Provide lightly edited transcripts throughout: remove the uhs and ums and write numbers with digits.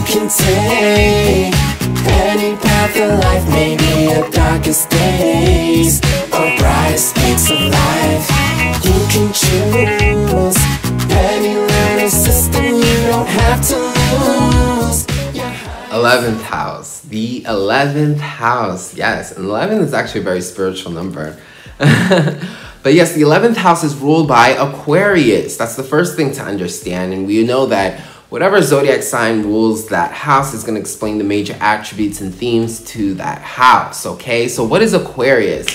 can take any path of life, maybe your darkest days or brightest peaks of life. You can choose any learning system, you don't have to lose. 11th house, the 11th house. Yes, 11 is actually a very spiritual number. But yes, the 11th house is ruled by Aquarius. That's the first thing to understand. And we know that whatever zodiac sign rules that house is going to explain the major attributes and themes to that house, okay? So what is Aquarius?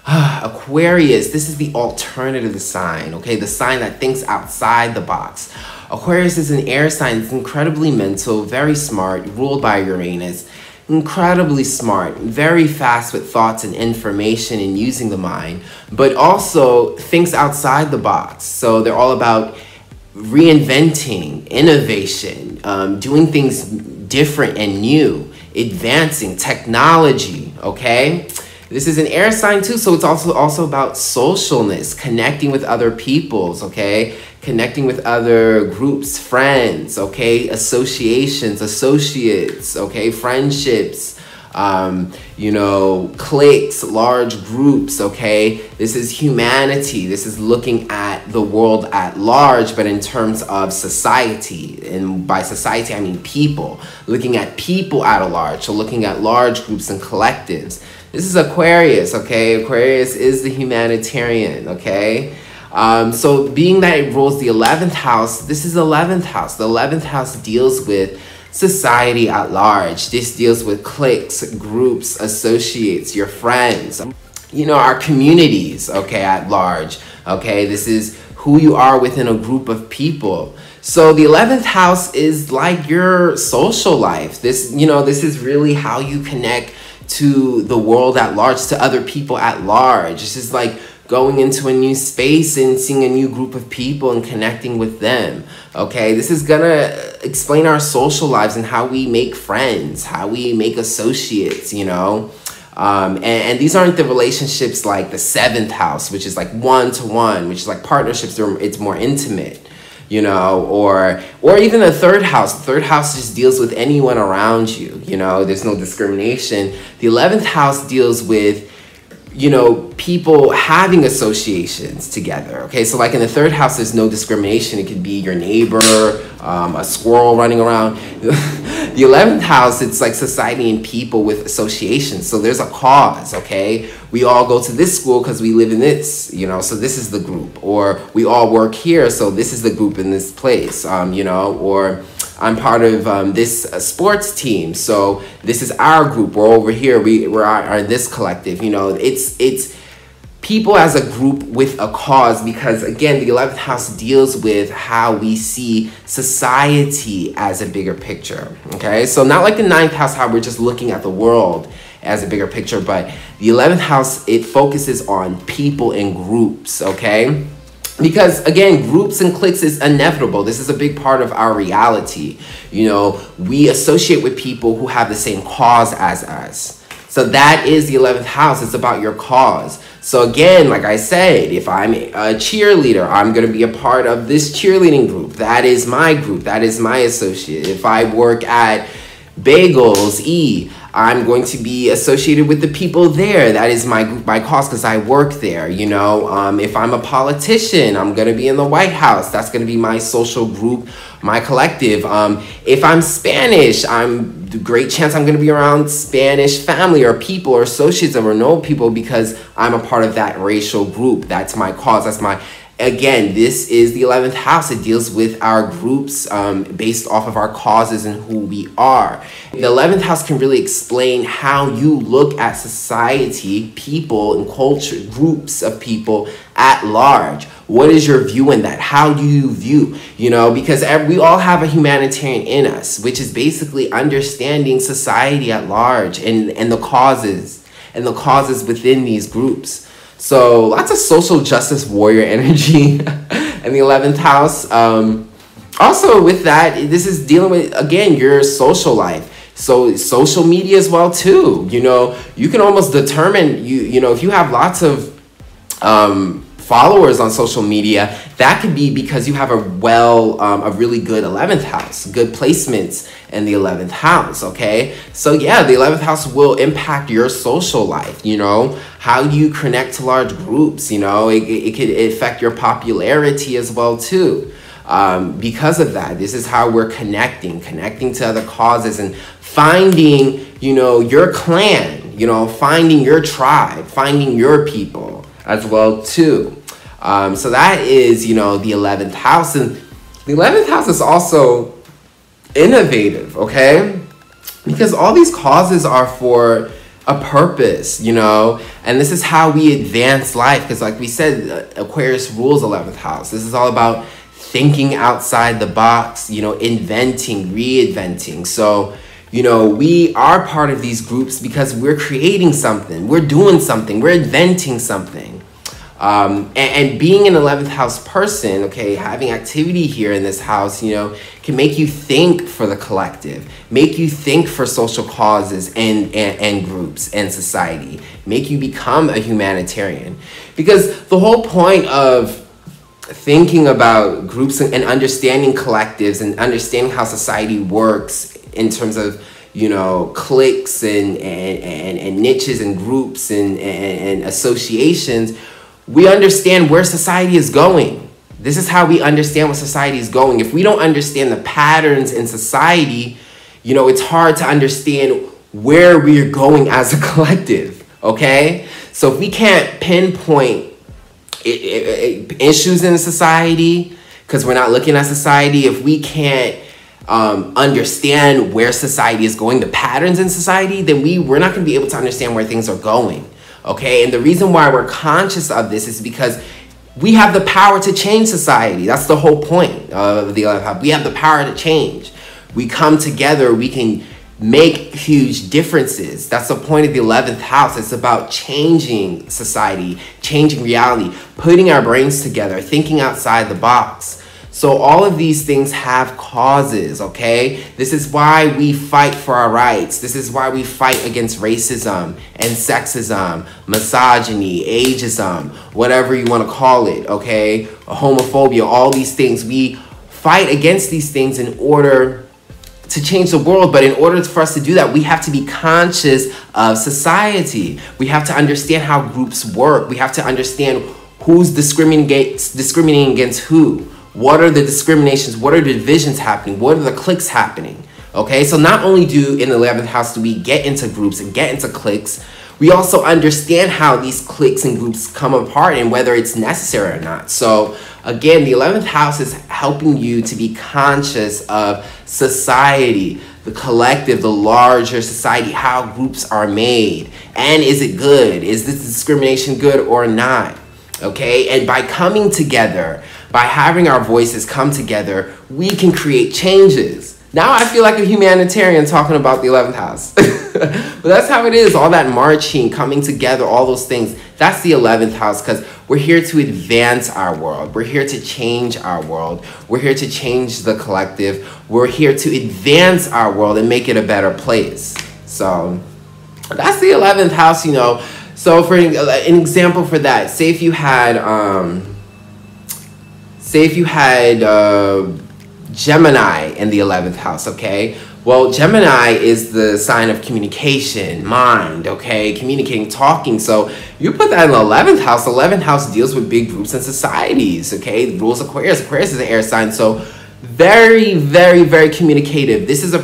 Aquarius, this is the alternative sign, okay? The sign that thinks outside the box. Aquarius is an air sign. It's incredibly mental, very smart, ruled by Uranus. Incredibly smart, very fast with thoughts and information and using the mind, but also thinks outside the box. So they're all about reinventing, innovation, doing things different and new, advancing technology, okay? This is an air sign too, so it's also about socialness, connecting with other peoples, okay? Connecting with other groups, friends, okay? Associations, associates, okay? Friendships, you know, cliques, large groups, okay? This is humanity. This is looking at the world at large, but in terms of society. And by society, I mean people. Looking at people at large, so looking at large groups and collectives. This is Aquarius, okay? Aquarius is the humanitarian, okay? So being that it rules the 11th house, this is the 11th house. The 11th house deals with society at large. This deals with cliques, groups, associates, your friends, you know, our communities, okay, at large, okay? This is who you are within a group of people. So the 11th house is like your social life. This, you know, this is really how you connect to the world at large, to other people at large. This is like going into a new space and seeing a new group of people and connecting with them, okay? This is gonna explain our social lives and how we make friends, how we make associates, you know? And these aren't the relationships like the 7th house, which is like one-to-one, which is like partnerships, it's more intimate, you know, or even the 3rd house. The 3rd house just deals with anyone around you, you know, there's no discrimination. The 11th house deals with, you know, people having associations together, okay? So like in the 3rd house, there's no discrimination. It could be your neighbor, a squirrel running around. The 11th house, it's like society and people with associations. So there's a cause, okay? We all go to this school because we live in this, you know, so this is the group. Or we all work here, so this is the group in this place, you know, or I'm part of this sports team, so this is our group. We're over here. We're this collective. You know, it's people as a group with a cause, because again, the 11th house deals with how we see society as a bigger picture. Okay, so not like the 9th house, how we're just looking at the world as a bigger picture, but the 11th house, it focuses on people and groups. Okay. Because again, groups and cliques is inevitable. This is a big part of our reality. You know, we associate with people who have the same cause as us. So that is the 11th house. It's about your cause. So again, like I said, if I'm a cheerleader, I'm going to be a part of this cheerleading group. That is my group. That is my associate. If I work at Bagels, I'm going to be associated with the people there. That is my group, my cause, because I work there, you know. If I'm a politician, I'm going to be in the White House. That's going to be my social group, my collective. If I'm Spanish, great chance I'm going to be around Spanish family or people or associates or know people, because I'm a part of that racial group. That's my cause. That's my... Again, this is the 11th house. It deals with our groups based off of our causes and who we are. The 11th house can really explain how you look at society, people, and culture, groups of people at large. What is your view in that? How do you view, you know, because we all have a humanitarian in us, which is basically understanding society at large and the causes within these groups. So lots of social justice warrior energy in the 11th house. Also with that, this is dealing with, again, your social life. So social media as well too. You know, you can almost determine, you know, if you have lots of followers on social media, That could be because you have a really good 11th house, good placements in the 11th house, okay? So yeah, the 11th house will impact your social life, you know? How do you connect to large groups, you know? It could affect your popularity as well too. Because of that, this is how we're connecting to other causes and finding, you know, your clan, you know, finding your tribe, finding your people as well too. So that is, you know, the 11th house. And the 11th house is also innovative, okay? Because all these causes are for a purpose, you know? And this is how we advance life. Because like we said, Aquarius rules 11th house. This is all about thinking outside the box, you know, inventing, reinventing. So, you know, we are part of these groups because we're creating something, we're doing something, we're inventing something. And being an 11th house person, okay, having activity here in this house, you know, can make you think for the collective, make you think for social causes and groups and society, make you become a humanitarian. Because the whole point of thinking about groups and understanding collectives and understanding how society works in terms of, you know, cliques and niches and groups and associations, we understand where society is going. This is how we understand where society is going. If we don't understand the patterns in society, you know, it's hard to understand where we're going as a collective, okay? So if we can't pinpoint issues in society because we're not looking at society, if we can't understand where society is going, the patterns in society, then we're not going to be able to understand where things are going. Okay, and the reason why we're conscious of this is because we have the power to change society. That's the whole point of the 11th house. We have the power to change. We come together, we can make huge differences. That's the point of the 11th house. It's about changing society, changing reality, putting our brains together, thinking outside the box. So all of these things have causes, okay? This is why we fight for our rights. This is why we fight against racism and sexism, misogyny, ageism, whatever you want to call it, okay? Homophobia, all these things. We fight against these things in order to change the world. But in order for us to do that, we have to be conscious of society. We have to understand how groups work. We have to understand who's discriminating against who. What are the discriminations? What are the divisions happening? What are the cliques happening? Okay, so not only do in the 11th house do we get into groups and get into cliques, we also understand how these cliques and groups come apart and whether it's necessary or not. So again, the 11th house is helping you to be conscious of society, the collective, the larger society, how groups are made. And is it good? Is this discrimination good or not? Okay, and by coming together, by having our voices come together, we can create changes. Now I feel like a humanitarian talking about the 11th house. But that's how it is, all that marching, coming together, all those things. That's the 11th house because we're here to advance our world. We're here to change our world. We're here to change the collective. We're here to advance our world and make it a better place. So that's the 11th house, you know. So for an example for that, say if you had Gemini in the 11th house, okay? Well, Gemini is the sign of communication, mind, okay? Communicating, talking. So you put that in the 11th house. The 11th house deals with big groups and societies, okay? It rules Aquarius. Aquarius is an air sign, so very, very, very communicative. This is a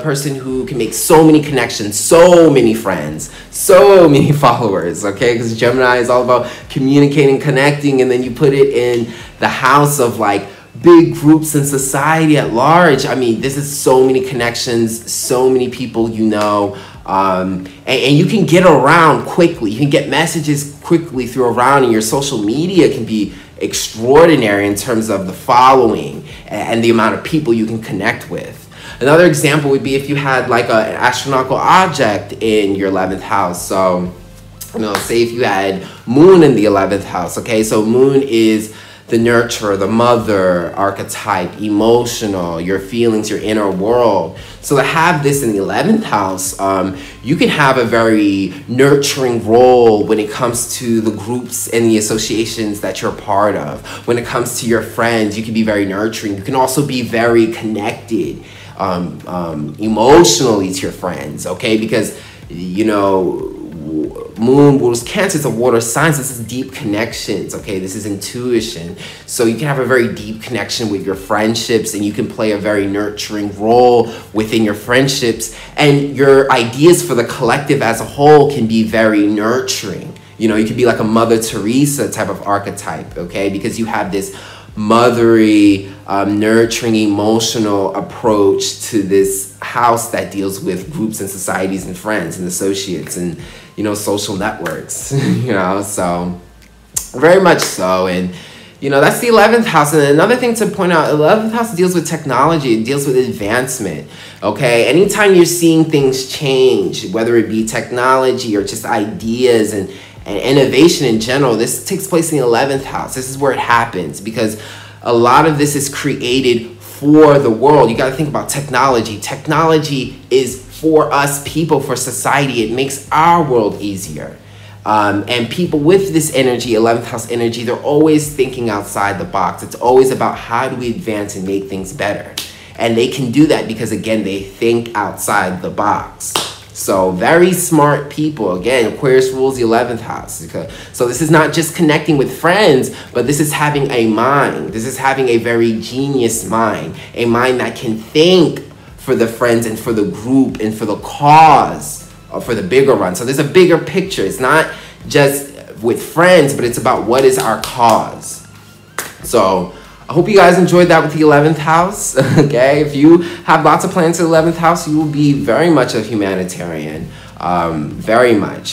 person who can make so many connections, so many friends, so many followers, okay? Because Gemini is all about communicating, connecting, and then you put it in the house of like big groups and society at large. I mean, this is so many connections, so many people you know, and you can get around quickly. You can get messages quickly through around, and your social media can be extraordinary in terms of the following and the amount of people you can connect with. Another example would be if you had like an astronomical object in your 11th house. So, you know, say if you had Moon in the 11th house, okay? So Moon is the nurturer, the mother archetype, emotional, your feelings, your inner world. So to have this in the 11th house, you can have a very nurturing role when it comes to the groups and the associations that you're part of. When it comes to your friends, you can be very nurturing. You can also be very connected emotionally to your friends, okay? Because, you know, Moon rules Cancer, it's a water sign, so this is deep connections, okay? This is intuition. So you can have a very deep connection with your friendships, and you can play a very nurturing role within your friendships, and your ideas for the collective as a whole can be very nurturing. You know, you could be like a Mother Teresa type of archetype, okay? Because you have this mothery, nurturing, emotional approach to this house that deals with groups and societies and friends and associates and, you know, social networks, you know, so very much so. And, you know, that's the 11th house. And another thing to point out, 11th house deals with technology. It deals with advancement, okay? Anytime you're seeing things change, whether it be technology or just ideas and innovation in general, this takes place in the 11th house. This is where it happens, because a lot of this is created for the world. You got to think about technology. Technology is for us people, for society. It makes our world easier. And people with this energy, 11th house energy, they're always thinking outside the box. It's always about how do we advance and make things better. And they can do that because, again, they think outside the box. So very smart people. Again, Aquarius rules the 11th house. So this is not just connecting with friends, but this is having a mind. This is having a very genius mind. A mind that can think for the friends and for the group and for the cause or for the bigger run. So there's a bigger picture. It's not just with friends, but it's about what is our cause. So I hope you guys enjoyed that with the 11th house, okay? If you have lots of planets in the 11th house, you will be very much a humanitarian, very much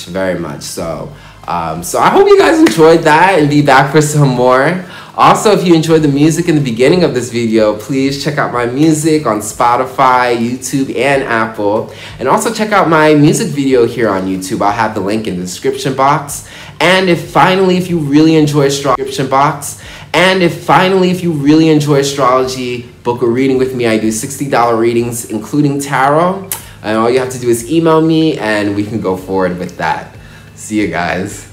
so. So I hope you guys enjoyed that and be back for some more. Also, if you enjoyed the music in the beginning of this video, please check out my music on Spotify, YouTube, and Apple. And also check out my music video here on YouTube. I'll have the link in the description box. And if you really enjoy astrology, book a reading with me. I do $60 readings, including tarot. And all you have to do is email me and we can go forward with that. See you guys.